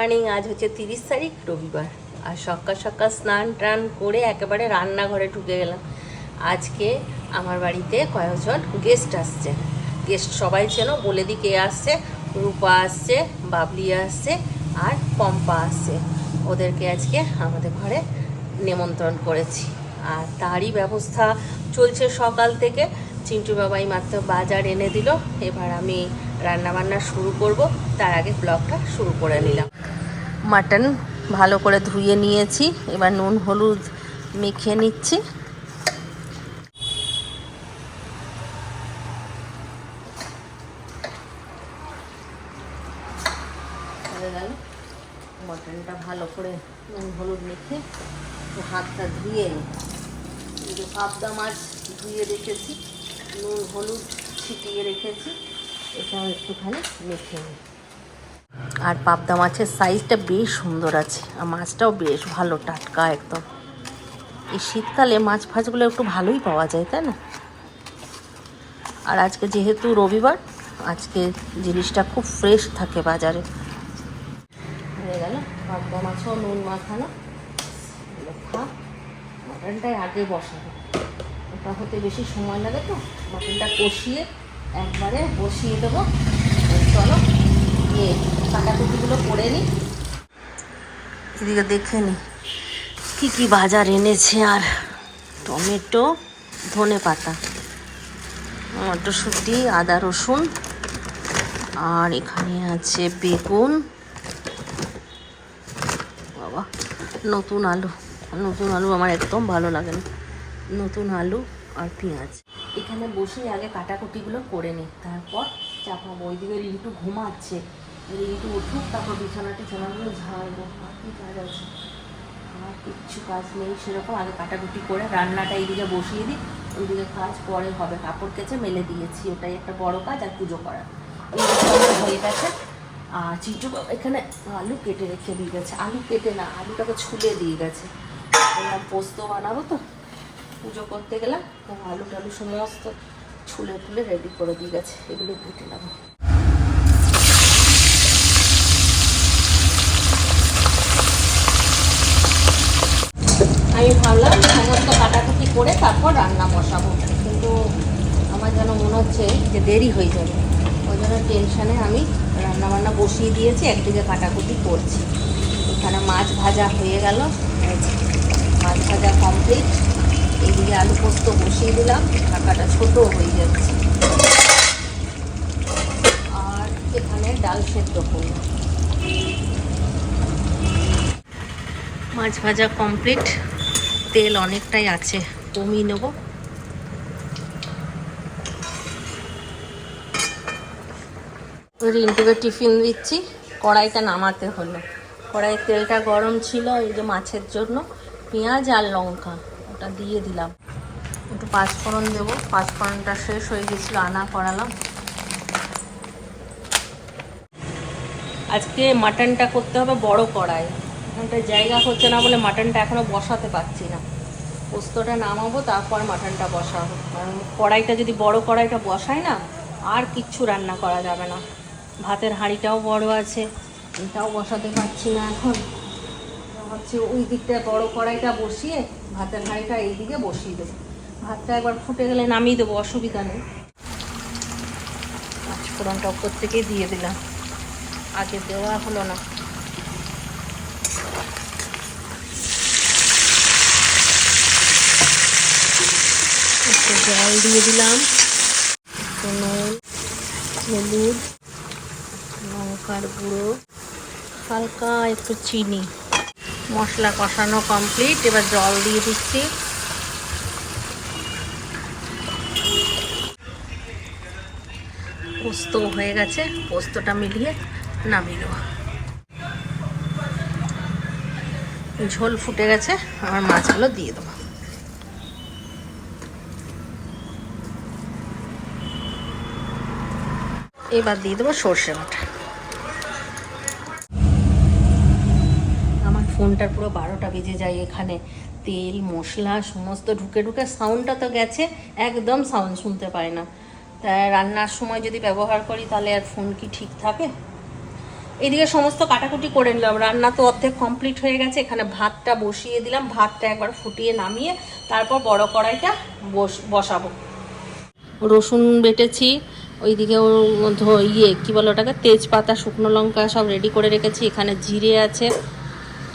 Morning. আজ হচ্ছে 30 তারিখ রবিবার। আর সকাল সকাল স্নান টান করে একেবারে রান্নাঘরে ঢুকে গেলাম। আজকে আমার বাড়িতে কয়েকজন গেস্ট আসছে। গেস্ট সবাই চেনো, বলে দি কে আসছে। রূপা আসছে, বাবলি আসছে, আর পম্পা আসছে। ওদেরকে আজকে আমাদের ঘরে নিমন্ত্রণ করেছি। আর তারই ব্যবস্থা চলছে সকাল থেকে। চিন্টু বাবাই মাত্র বাজার এনে দিল। এবার আমি রান্নাবান্না শুরু করব। তার আগে ব্লগটা শুরু করে নিলাম। মাটন ভালো করে ধুয়ে নিয়েছি, এবার নুন হলুদ মেখে নিচ্ছি। মটনটা ভালো করে নুন হলুদ মেখে হাতটা ধুয়ে নিই। পাবদা মাছ ধুয়ে রেখেছি, নুন হলুদ ছিটিয়ে রেখেছি, এটাও একটুখানি মেখে নিই। আর পাবদা মাছের সাইজটা বেশ সুন্দর আছে, আর মাছটাও বেশ ভালো, টাটকা একদম। এই শীতকালে মাছ ফাছগুলো একটু ভালোই পাওয়া যায়, তাই না? আর আজকে যেহেতু রবিবার, আজকে জিনিসটা খুব ফ্রেশ থাকে বাজারে। হয়ে গেল পাবদা মাছও নুন মাখানো। মাটনটাই আগে বসাবো, ওটা হতে বেশি সময় লাগে তো। মাটনটা কষিয়ে একবারে বসিয়ে দেবো। চলো গিয়ে কাটাকুটিগুলো করে নিই। এদিকে দেখে নিই কী কী বাজার এনেছে। আর টমেটো, ধনে পাতা, মটরশুঁটি, আদা রসুন, আর এখানে আছে বেগুন, বাবা নতুন আলু। নতুন আলু আমার একদম ভালো লাগে না। নতুন আলু আর পেঁয়াজ। এখানে বসে আগে কাটাকুটিগুলো করে নিই, তারপর চাপাবো। ওইদিকে রিন্টু ঘুমাচ্ছে, রিন্টু উঠুক, তারপর বিছানা টিছানাগুলো ঝাড়বো। আর কি কাজ আছে? আর কিচ্ছু কাজ নেই সেরকম। আগে কাটাকুটি করে রান্নাটা এইদিকে বসিয়ে দিই, ওইদিকে কাজ পরে হবে। কাপড় কেচে মেলে দিয়েছি, ওটাই একটা বড় কাজ। আর পুজো করা এই হয়ে গেছে। আর চিন্টু বাবা এখানে আলু কেটে রেখে দিয়ে গেছে। আলু কেটে না, আলুটাকে ছুলে দিয়ে গেছে। বললাম পোস্ত বানাবো তো, পুজো করতে গেলাম, আলু টালু সমস্ত ছুলে টুলে রেডি করে দিয়ে গেছে। এগুলো কেটে নেবো। আমি ভাবলাম সমস্ত কাটাকুটি করে তারপর রান্না বসাবো, কিন্তু আমার যেন মনে হচ্ছে যে দেরি হয়ে যাবে। ওই জন্য টেনশানে আমি রান্নাবান্না বসিয়ে দিয়েছি, একদিকে কাটাকুটি করছি। এখানে মাছ ভাজা হয়ে গেল, মাছ ভাজা কমপ্লিট। এইদিকে আলু পোস্ত বসিয়ে দিলাম, ঢাকাটা ছোট হয়ে যাচ্ছে। আর এখানে ডাল সেদ্ধ করব। মাছ ভাজা কমপ্লিট, তেল অনেকটাই আছে, কমিয়ে নেব। রিন্টুকে টিফিন দিচ্ছি, কড়াইটা নামাতে হলো। কড়াইয়ের তেলটা গরম ছিল, এই যে মাছের জন্য পেঁয়াজ আর লঙ্কা ওটা দিয়ে দিলাম। একটু পাঁচফোড়ন দেবো, পাঁচফোড়নটা শেষ হয়ে গেছিলো, আনা করালাম। আজকে মাটনটা করতে হবে বড় কড়াই, এখানটা জায়গা হচ্ছে না বলে মাটনটা এখনও বসাতে পারছি না। পোস্তটা নামাবো, তারপর মাটনটা বসাবো। কারণ কড়াইটা যদি বড় কড়াইটা বসাই না, আর কিচ্ছু রান্না করা যাবে না। ভাতের হাঁড়িটাও বড় আছে, এটাও বসাতে পারছি না এখন। ভাবছি ওই দিকটা বড় কড়াইটা বসিয়ে ভাতের হাঁড়িটা এই দিকে বসিয়ে দেবো। ভাতটা একবার ফুটে গেলে নামিয়ে দেবো, অসুবিধা নেই। পাঁচফোড়নটা উপর থেকেই দিয়ে দিলাম, আগে দেওয়া হলো না। একটু জল দিয়ে দিলাম, নুন হলুদ লঙ্কার গুঁড়ো, হালকা একটু চিনি। মশলা কষানো কমপ্লিট, এবার জল দিয়ে দিচ্ছি। পোস্ত হয়ে গেছে, পোস্তটা মিলিয়ে নামিয়ে দেবো। ঝোল ফুটে গেছে, আমার মাছগুলো দিয়ে দেবো। এবার দিয়ে দেবো সর্ষে বাটা। আমার ফোনটার পুরো 12টা বেজে যায় এখানে। তেল মশলা সমস্ত ঢুকে ঢুকে সাউন্ডটা তো গেছে, একদম সাউন্ড শুনতে পাই না। তাই রান্নার সময় যদি ব্যবহার করি তাহলে আর ফোন কি ঠিক থাকে? এদিকে সমস্ত কাটাকুটি করে নিলাম, রান্না তো অর্ধেক কমপ্লিট হয়ে গেছে। এখানে ভাতটা বসিয়ে দিলাম, ভাতটা একবার ফুটিয়ে নামিয়ে তারপর বড় কড়াইটা বসাবো। রসুন বেটেছি, ওইদিকে কী বলো ওটাকে, তেজপাতা, শুকনো লঙ্কা সব রেডি করে রেখেছি। এখানে জিরে আছে,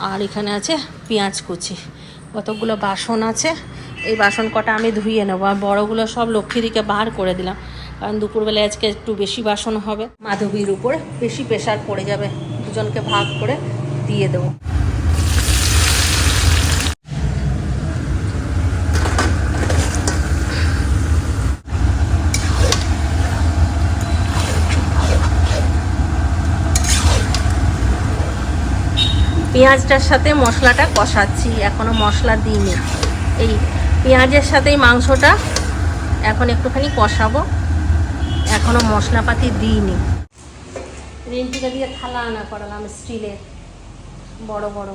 আর এখানে আছে পেঁয়াজ কুচি। কতগুলো বাসন আছে, এই বাসন কটা আমি ধুয়ে নেবো, আর বড়োগুলো সব লক্ষ্মীদিকে বার করে দিলাম, কারণ দুপুরবেলায় আজকে একটু বেশি বাসন হবে। মাধবীর উপরে বেশি প্রেশার পড়ে যাবে, দুজনকে ভাগ করে দিয়ে দেবো। পেঁয়াজটার সাথে মশলাটা কষাচ্ছি, এখনও মশলা দিইনি। এই পেঁয়াজের সাথেই মাংসটা এখন একটুখানি কষাবো, এখনও মশলাপাতি দিইনি। রেন্টিকা দিয়ে থালা আনা করালাম, স্টিলের বড় বড়।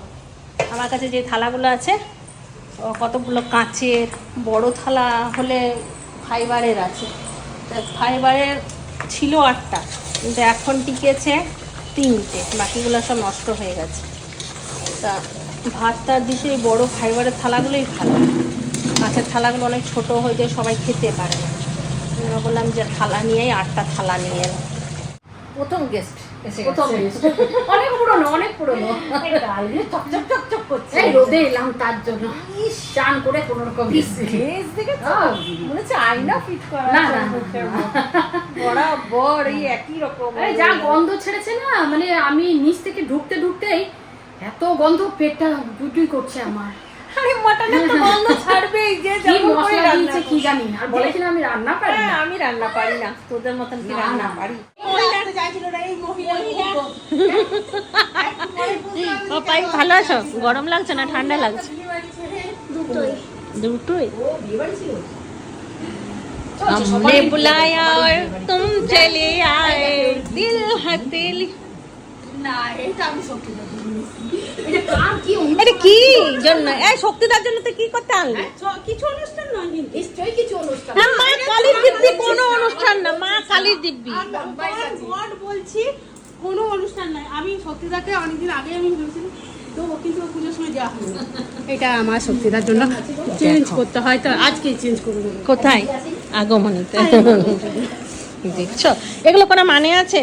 আমার কাছে যে থালাগুলো আছে কতগুলো কাঁচের, বড় থালা হলে ফাইবারের আছে। তা ফাইবারের ছিল 8টা, কিন্তু এখন টিকেছে 3টে, বাকিগুলো সব নষ্ট হয়ে গেছে। তা ভাতটা দিতে এই বড়ো ফাইবারের থালাগুলোই ভালো, কাঁচের থালাগুলো অনেক ছোট হয়ে যায়, সবাই খেতে পারে না। আমরা বললাম যে থালা নিয়েই 8টা থালা নিয়ে এলাম। প্রথম গেস্ট অনেক পুরনো, অনেক পুরনো, চকচক চকচক করছে। রোদে এলাম তার জন্য, চান করে কোন রকম মনে হচ্ছে আয়না ফিট করা, না বরাবর এই একই রকম যা গন্ধ ছেড়েছে না, মানে আমি নিচ থেকে ঢুকতে ঢুকতেই এত গন্ধ, পেটটা বুটুই করছে আমার। আরে মাটনের তো গন্ধ ছাড়বেই, যে কি মশলা দিয়েছে কি জানি। আর বলেছিলাম আমি রান্না পারি না। আমি রান্না পারি না, তোদের মতন কি রান্না পারি। পাই ভালো আছো? গরম লাগছে না ঠান্ডা লাগছে? দুটোই। हमने बुलाया और तुम चले आए, दिल हथेली। এটা কি জন্য? এই শক্তিদার জন্য তো কি করতে আনলি? কিছু অনুষ্ঠান নয়, নিশ্চয়ই কিছু অনুষ্ঠান। মা কালীর দিব্যি, কোনো অনুষ্ঠান না, মা কালীর দিব্যি। গড বলছি, কোনো অনুষ্ঠান নাই। আমি শক্তিদাকে অনেকদিন আগে আমি ভেবেছিলাম, তো কিন্তু পুজোর সময় দেওয়া হলো। এটা আমার শক্তিদার জন্য চেঞ্জ করতে হয়, তো আজকে চেঞ্জ করে দেবো। কোথায়? আগমনীতে। দেখছো এগুলো কোনো মানে আছে?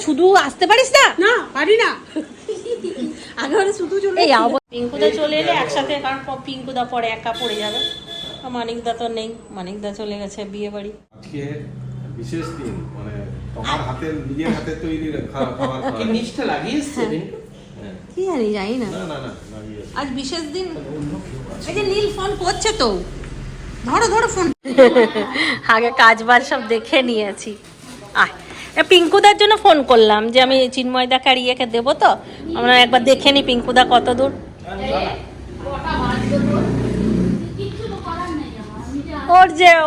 শুধু আসতে পারিস না? না পারি না, আগে শুধু চলে। এই পিঙ্কুদা চলে এলে একসাথে, কারণ পিঙ্কুদা পরে একা পড়ে যাবে। মানিকদা তো নেই, মানিকদা চলে গেছে বিয়ে বাড়ি। আজকে বিশেষ দিন, মানে তোমার হাতে, নিজের হাতে তৈরি খাবার কি নিচটা লাগিয়েছে কি জানি, জানি না। না না না লাগিয়েছে। আজ বিশেষ দিন। এই যে নীল ফোন করছে তো, ধরো ধরো ফোন। আগে কাজবাজ সব দেখে নিয়েছি। পিঙ্কুদার জন্য ফোন করলাম, যে আমি চিন্ময়দাকে আর ইয়েকে দেবো, তো আমরা একবার দেখে নিই পিঙ্কুদা কত দূর।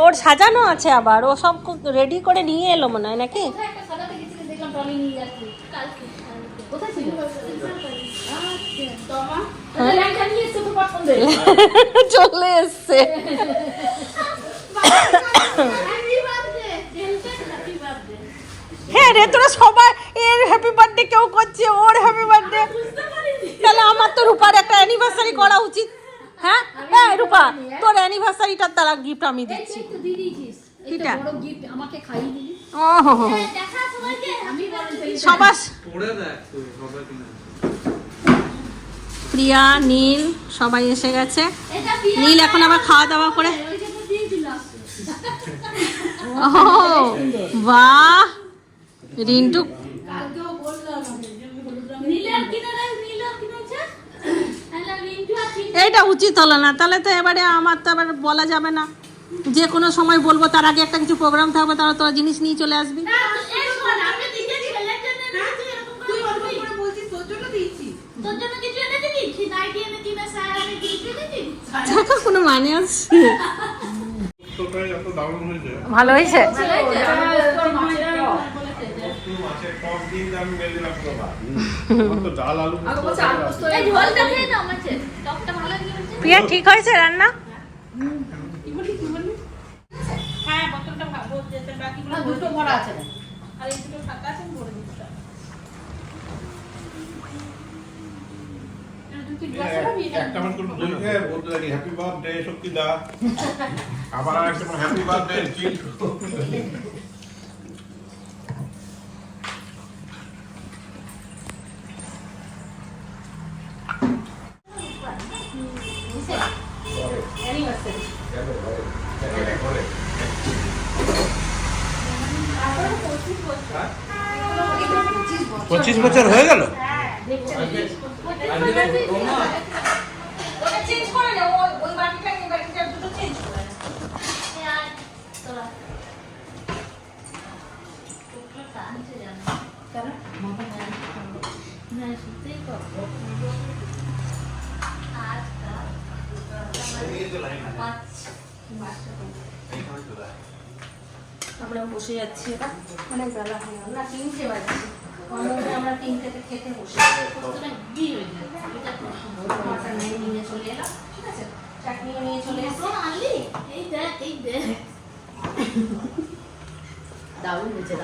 ওর সাজানো আছে, আবার ও সব রেডি করে নিয়ে এলো মনে হয়, নাকি? চলে এসছে। হ্যাঁ রে, তোরা সবাই এর হ্যাপি বার্থডে কেউ করছে, ওর হ্যাপি বার্থডে। তাহলে আমার তো রূপার একটা অ্যানিভার্সারি করা উচিত। হ্যাঁ হ্যাঁ রূপা, তোর অ্যানিভার্সারিটার তারা গিফট আমি দিচ্ছি। এটা আমাকে খাইয়ে দিলি। ওহো, সবার প্রিয়া, নীল সবাই এসে গেছে। নীল এখন আবার খাওয়া দাওয়া করে। ও বাহ, রিন্টু এইটা উচিত হলো না। তাহলে তো এবারে আমার তো আবার বলা যাবে না, যে কোনো সময় বলবো, তার আগে একটা কিছু প্রোগ্রাম থাকবে, তারা তোরা জিনিস নিয়ে চলে আসবি। কোনো মানে আছে? ভালো হয়েছে। প্রিয়া ঠিক হয়েছে রান্না? একটা মান করে বলকে বলতে লাগি হ্যাপি বার্থডে শক্তি দা আবার একটা হ্যাপি বার্থডে চিন্টু অ্যানিভার্সারি 25 বছর হয়ে গেল। ওটা চেঞ্জ করে নে, ওই বাটিটা এই বাটিটা দুটো চেঞ্জ করে নে। আমরা বসে যাচ্ছি, এটা অনেক বেলা হয়ে গেল না, 3টে বাজছে। আমরা 3টেতে খেতে বসে মাথা নিয়ে চলে এলাম, ঠিক আছে, চাটনিও নিয়ে চলে এসো। দারুণ হয়েছে,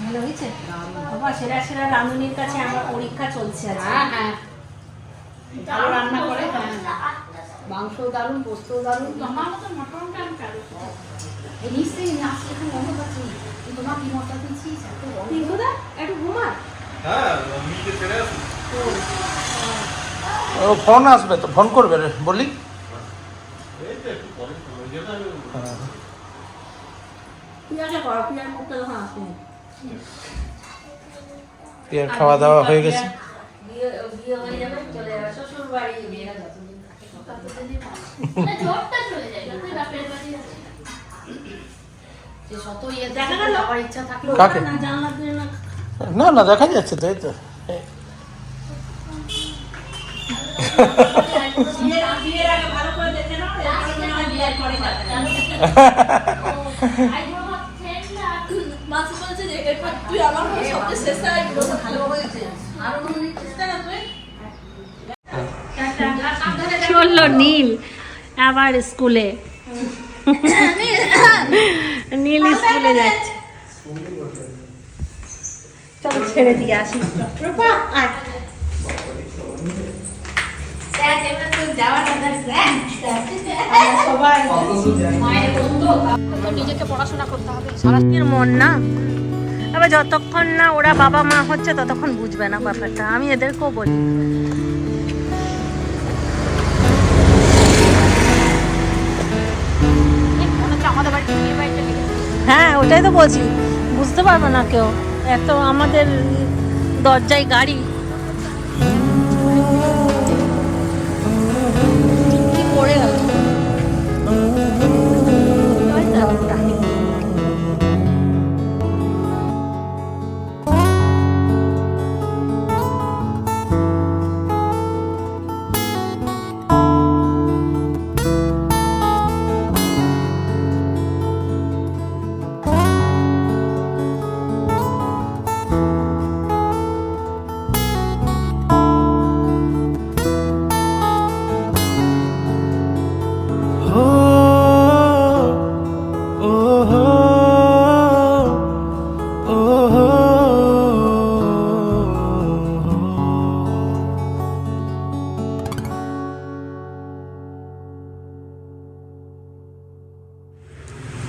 ভালো হয়েছে বাবা। সেরা সেরা রাঁধুনির কাছে আমার পরীক্ষা চলছে আছে। হ্যাঁ ভালো রান্না করে, মাংস দারুণ, পোস্ত দারুণ। তোমার মতো মটনটা আমি চালু এই নিশ্চয়ই আসলে এখন মনে পাচ্ছি তোমার কি মশলা দিচ্ছিস এত একটু ঘুমা। হ্যাঁ মিটে চলে আসুন ও ফোন আসবে তো, ফোন করবে রে, বলি। এই তো একটু পরে হয়ে যাবে পিঁয়াজটা করো, পিঁয়াজ মুখটা যখন আসবে। পিয়ার খাওয়া দাওয়া হয়ে গেছে। বিয়ে হয়ে যাবে, চলে যাবে শ্বশুর বাড়ি। বিয়েটা যতদিন থাকে যে শত ইয়ে দেখা গেল যাওয়ার ইচ্ছা থাকলো কাকে? না, জানলা দিয়ে না। না না, দেখা যাচ্ছে তো, এই তো। বিয়ের আগে ভালো করে দেখে নাও, এরপরে না হয় বিয়ের পরে যাবে। মাসি বলছে যে এরপর তুই আমার মনে সবচেয়ে চেষ্টা ভালো হয়েছে, আরো মনে চেষ্টা না তুই। চললো নীল আবার স্কুলে, নীল স্কুলে যাচ্ছে। চলো ছেড়ে দিয়ে আসি। রূপা আয়। নিজেকে পড়াশোনা করতে হবে। সারাদিনের মন না, এবার যতক্ষণ না ওরা বাবা মা হচ্ছে ততক্ষণ বুঝবে না ব্যাপারটা। আমি এদেরকেও বলি আমাদের বাড়িতে বিয়ে বাড়িতে লেগেছে। হ্যাঁ, ওটাই তো বলছি, বুঝতে পারবে না কেউ। এত আমাদের দরজায় গাড়ি কি পড়ে গেল।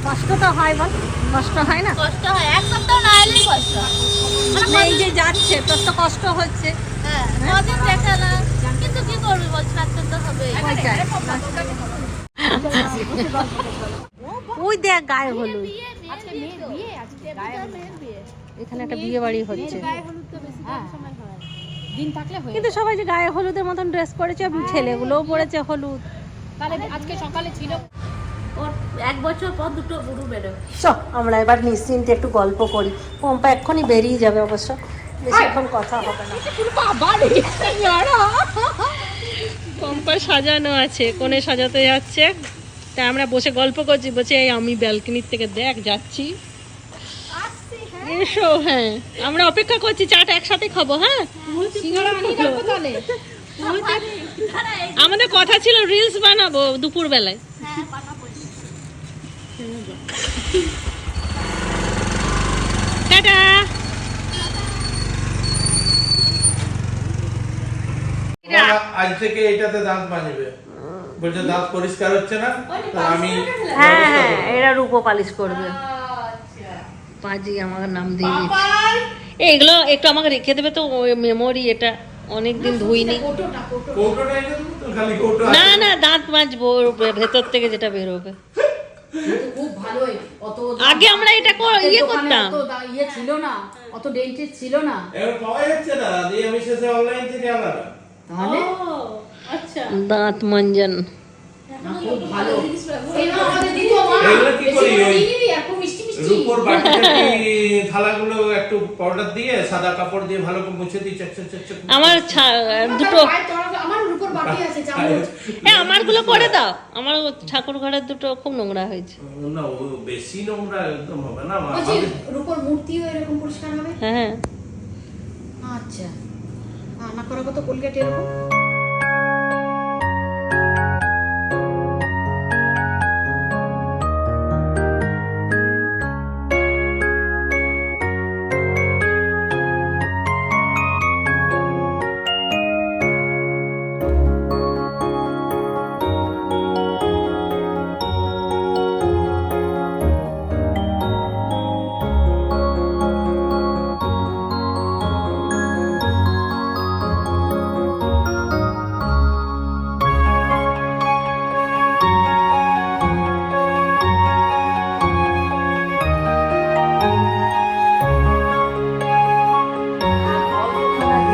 কষ্ট তো হয়, বল কষ্ট হয় না? কষ্ট হয়, এক সপ্তাহ না এলেই কষ্ট হয়। এই যে যাচ্ছে, তোর তো কষ্ট হচ্ছে। হ্যাঁ, কদিন দেখা না, কিন্তু কি করবি বল, ছাড়তে তো হবে। ওই দেখ গায়ে হলুদ, আজকে মেয়ের বিয়ে, আজকে মেয়ের বিয়ে। এখানে একটা বিয়ে বাড়ি হচ্ছে। গায়ে হলুদ তো বেশি সময় হয়। দিন থাকলে হয়ে কিন্তু সবাই যে গায়ে হলুদের মতন ড্রেস পরেছে, ছেলেগুলোও পরেছে হলুদ। তাহলে আজকে সকালে ছিল ওর 1 বছর পর দুটো গরু বেরোবে। চল আমরা এবার নিশ্চিন্তে একটু গল্প করি। পম্পা এক্ষুনি বেরিয়ে যাবে, অবশ্য বেশিক্ষণ কথা হবে না। পম্পা সাজানো আছে, কোণে সাজাতে যাচ্ছে, তা আমরা বসে গল্প করছি। বলছে এই আমি ব্যালকনির থেকে দেখ যাচ্ছি, এসো। হ্যাঁ, আমরা অপেক্ষা করছি, চাটা একসাথে খাবো। হ্যাঁ, আমাদের কথা ছিল রিলস বানাবো দুপুর বেলায়। টাটা। আজ থেকে এটাতে দাঁত মাজবে, বলছে দাঁত পরিষ্কার হচ্ছে না, তো আমি হ্যাঁ হ্যাঁ, এরা রূপো পালিশ করবে। পাজি আমার নাম দিয়ে দিচ্ছে। এগুলো একটু আমাকে রেখে দেবে তো, ওই মেমোরি, এটা অনেকদিন ধুইনি। কৌটোটা এনে দেবো তো, খালি কৌটো না না, দাঁত মাজবো ওর ভেতর থেকে যেটা বেরোবে। খুব ভালোই, অত আগে আমরা এটা ইয়ে করতাম। ইয়ে ছিল না, অত ডেন্টিস্ট ছিল না। এবার পাওয়া যাচ্ছে না, দিয়ে আমি শেষে অনলাইন থেকে আলাদা। তাহলে আচ্ছা, দাঁত মঞ্জন। খুব ভালো। এই না আমাদের দিদি মা এগুলো কি করি, ওই এরকম মিষ্টি মিষ্টি রূপোর বাটিতে কি থালাগুলো একটু পাউডার দিয়ে সাদা কাপড় দিয়ে ভালো করে মুছে দিই, চকচক চকচক। আমার দুটো, আমার উপর বাটি আছে চামচ। হ্যাঁ আমার গুলো করে দাও। আমার ঠাকুর ঘরের দুটো খুব নোংরা হয়েছে। না, ও বেশি নোংরা একদম হবে না। বলছি রূপোর মূর্তিও এরকম পরিষ্কার হবে? হ্যাঁ আচ্ছা, না করার কত কোলগেট এরকম।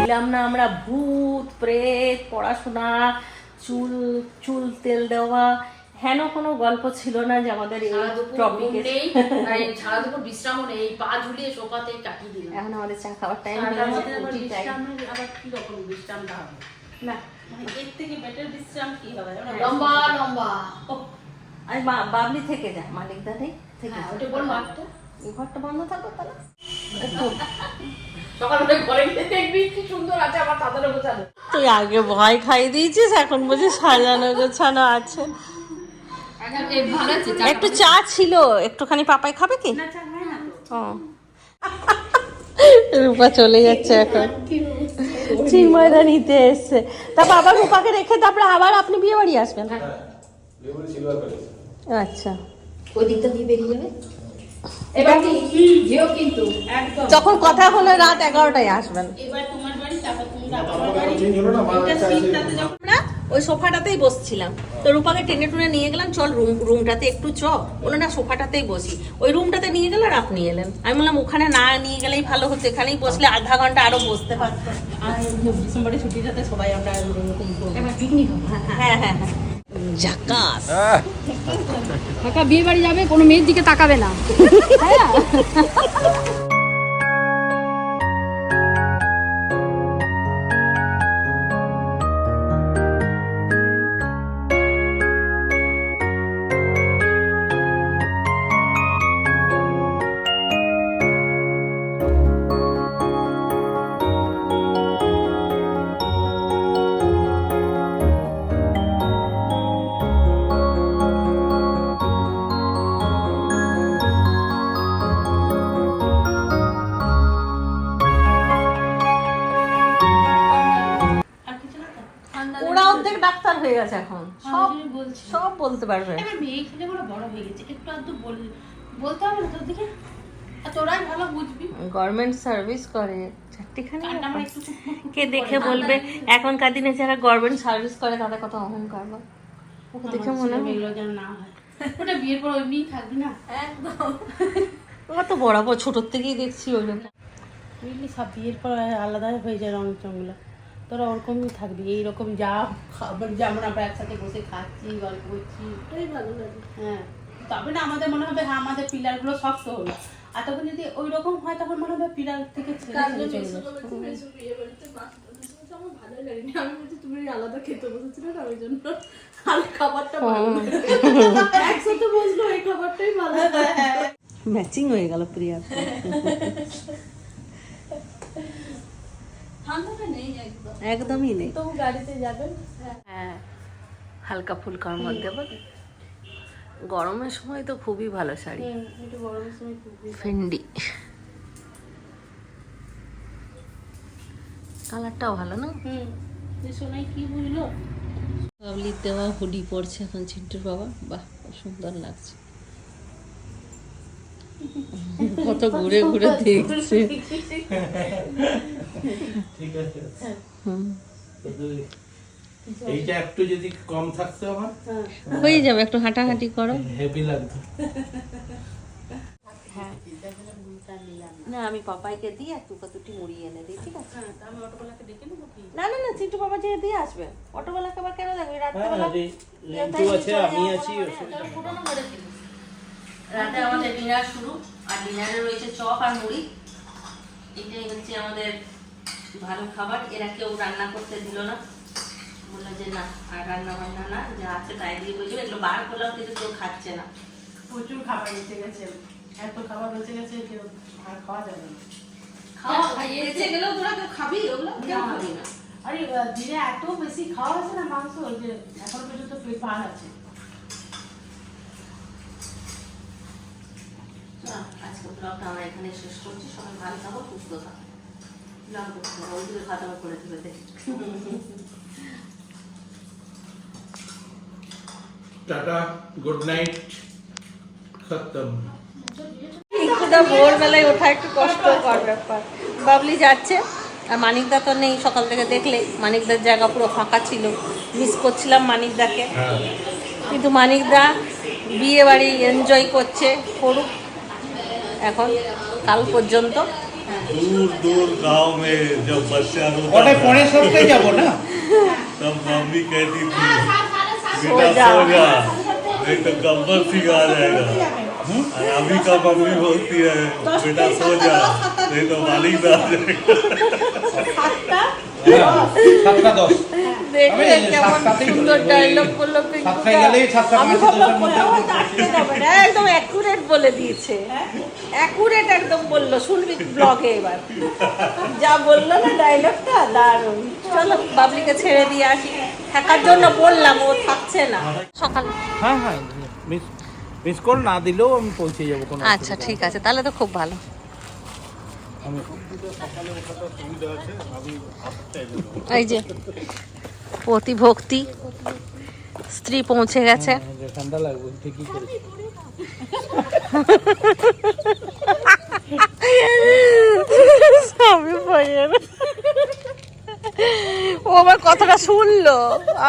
দিলাম না আমরা ভূত প্রেত, পড়াশোনা, চুল চুল তেল দেওয়া, হেন কোনো গল্প ছিল না যে আমাদের এই টপিকে। সারা দুপুর বিশ্রামও নেই, পা ঝুলিয়ে সোফাতে কাটিয়ে দিলাম। এখন আমাদের চা খাওয়ার টাইম আবার কি রকম বিশ্রামটা হবে না। মানে এর থেকে বেটার বিশ্রাম কি হবে? লম্বা লম্বা। আমি বাবলি থেকে যা, মালিকদা নেই থেকে হ্যাঁ, ওটা বল মারতো। এই ঘরটা বন্ধ থাকো তাহলে। সকালবেলা ঘরে গিয়ে দেখবি কি সুন্দর আছে, আমার তাদেরও গোছানো। তুই আগে ভয় খাইয়ে দিয়েছিস, এখন বুঝি সাজানো গোছানো আছে। ভালো আছে। একটু চা ছিল, একটুখানি পাপাই খাবে কি? ও রূপা চলে যাচ্ছে এখন, চিন্ময়দা নিতে এসছে। তারপর আবার রূপাকে রেখে তারপরে আবার আপনি বিয়ে বাড়ি আসবেন? আচ্ছা, ওই দিকটা দিয়ে বেরিয়ে যাবে এবার। যেও কিন্তু একদম। যখন কথা হলো রাত 11টায় আসবেন। এবার তোমার বাড়ি, তারপর তোমরা আমার বাড়ি। এটা সিটটাতে যখন আমরা ওই সোফাটাতেই বসছিলাম, তো রূপাকে টেনে টুনে নিয়ে গেলাম, চল রুমটাতে একটু বলে না সোফাটাতেই বসি। ওই রুমটাতে নিয়ে গেল আর আপনি এলেন। আমি বললাম ওখানে না নিয়ে গেলেই ভালো হতো, এখানেই বসলে আধা ঘন্টা আরো বসতে পারতো। আর ডিসেম্বরের ছুটিটাতে সবাই আমরা এরকম করবো। এবার পিকনিক হবে। হ্যাঁ হ্যাঁ হ্যাঁ, জাকাস। কাকা বিয়ে বাড়ি যাবে, কোনো মেয়ের দিকে তাকাবে না। আর কিছু না তো? ওরা অর্ধেক ডাক্তার হয়ে গেছে এখন, সব আমি বলছি। সব বলতে পারবে। এবার মেয়ে ছেলেগুলো বড় হয়ে গেছে, একটু আধটু বলতে হবে না তোর দিকে? আর তোরাই ভালো বুঝবি। গভর্নমেন্ট সার্ভিস করে চারটিখানি, কান্না আমার একটু কে দেখে বলবে এখনকার দিনে যারা গভর্নমেন্ট সার্ভিস করে তাদের কত অহংকার বা, ওকে দেখে মনে হয় এগুলো যেন না হয়। ওটা বিয়ের পর এমনি থাকবি না। ওরা তো বরাবর ছোটোর থেকেই দেখছি ওই জন্য। বুঝলি, সব বিয়ের পর আলাদাই হয়ে যায় রং চংগুলো। তোরা ওরকমই থাকবি, এইরকম যা খাবার, যেমন আমরা একসাথে বসে খাচ্ছি, গল্প করছি, ওটাই ভালো লাগে। হ্যাঁ, তবে না আমাদের মনে হবে হ্যাঁ আমাদের পিলারগুলো শক্ত হলো। আর তখন যদি ওই রকম হয় তখন মনে হবে পিলার থেকে ছেড়ে চলে যাবে। ম্যাচিং হয়ে গেল প্রিয়া। একদমই নেই। তবু গাড়িতে যাবেন। হ্যাঁ, হালকা ফুলকার মধ্যে বল। গরমের সময় তো খুবই ভালো শাড়ি, একটু গরমের সময় খুবই ফেন্ডি কালারটাও ভালো না? যে সোনাই কি বুঝলো। বাবলির দেওয়া হুডি পরছে এখন চিন্টুর বাবা, বাহ খুব সুন্দর লাগছে। কত ঘুরে ঘুরে দেখছে। ঠিক আছে। হুম, এইটা একটু যদি কম থাকতো আমার হয়ে যাবে, একটু হাঁটাহাঁটি করো। হেভি লাগতো। না আমি পাপাইকে দিয়ে এক টুকা দুটি মুড়ি এনে দিই, ঠিক আছে? হ্যাঁ, তা আমি অটোওয়ালাকে ডেকে নেবো কি? না না না, চিন্টু বাবা যে দিয়ে আসবে, অটোওয়ালাকে আবার কেন দেখবি? রাত্রেবেলা রিন্টু আছে, আমি আছি, অসুবিধা নেই। রাতে আমাদের ডিনার শুরু, আর ডিনারে রয়েছে চপ আর মুড়ি। এটাই হচ্ছে আমাদের ভালো খাবার। এরা কেউ রান্না করতে দিল না, বললো যে না আর রান্না বান্না না, যা আছে তাই দিয়ে বুঝবে। এগুলো বার করলেও কিন্তু কেউ খাচ্ছে না। প্রচুর খাবার বেঁচে গেছে, এত খাবার বেঁচে গেছে কেউ আর খাওয়া যাবে না। খাওয়া বেঁচে গেলেও তোরা কেউ খাবি? ওগুলো কেউ খাবি না। আরে দিনে এত বেশি খাওয়া হয়েছে না মাংস, যে এখনো পর্যন্ত পেট পার আছে। আজকে ব্লগটা আমরা এখানে শেষ করছি। সবাই ভালো থাকো, সুস্থ থাকো। ব্লগ করতে হবে, ওইগুলো খাতা করে দিবে দেখ। টাটা, গুড নাইট, খতম। একটুটা ভোরবেলায় ওঠা একটু কষ্টকর ব্যাপার। বাবলি যাচ্ছে, আর মানিকদা তো নেই। সকাল থেকে দেখলে মানিকদার জায়গা পুরো ফাঁকা ছিল, মিস করছিলাম মানিকদাকে। কিন্তু মানিকদা বিয়ে বাড়ি এনজয় করছে, করুক এখন কাল পর্যন্ত। दूर दूर गांव में जब बच्चा रोता ওটাই পরের সপ্তাহে যাবো না? तब मम्मी कहती थी सो बेटा जा। सो जा, नहीं तो गब्बर सिंह आ जाएगा। और अभी का मम्मी बोलती है बेटा सो जा, नहीं तो मालिक आ जाएगा। 7:10। দেখলে আমি কেমন সাতটাতেই সুন্দর বলি, ডায়লগ বললো পিঙ্কুদা। সাতটায় গেলেই 7:05 আমি এর ভাবলাম মধ্যে কোথাও আটকে যাবে না। একদম অ্যাকুরেট বলে দিয়েছে, অ্যাকুরেট একদম বললো। শুনবি ব্লগে এবার যা বললো না ডায়লগটা, দারুণ। চলো বাবলিকে ছেড়ে দিয়ে আসি, থাকার জন্য বললাম, ও থাকছে না। সকাল হ্যাঁ হ্যাঁ, মিস কল না দিলেও আমি পৌঁছে যাবো। কোনো আচ্ছা ঠিক আছে, তাহলে তো খুব ভালো। আমি এই যে পতি ভক্তি স্ত্রী পৌঁছে গেছে। ঠান্ডা লাগবে, ঠিকই করেছি। আমি পারি না। ও আমার কথাটা শুনলো,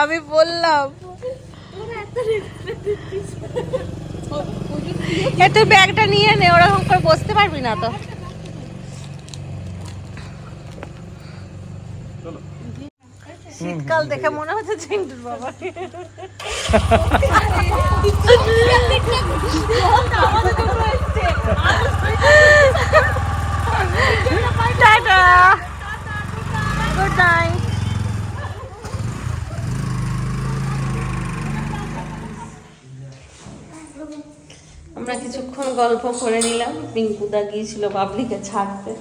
আমি বললাম তুই ব্যাগটা নিয়ে নে, ওরকম করে বসতে পারবি না তো। শীতকাল দেখে মনে হচ্ছে চিন্টুর বাবা। Tata, good night. আমরা কিছুক্ষণ গল্প করে নিলাম। পিঙ্কুদা গিয়েছিল বাবলিকে ছাড়তে,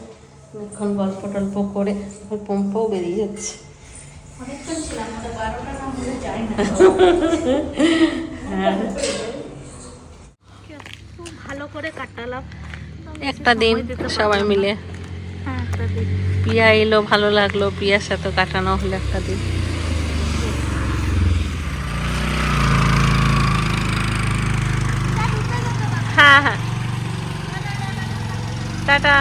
এখন গল্প টল্প করে পম্পাও বেরিয়ে যাচ্ছে। ভালো করে কাটালাম একটা দিন সবাই মিলে। পিয়া এলো, ভালো লাগলো, পিয়ার সাথে কাটানো হলো একটা দিন। হ্যাঁ হ্যাঁ, টাটা।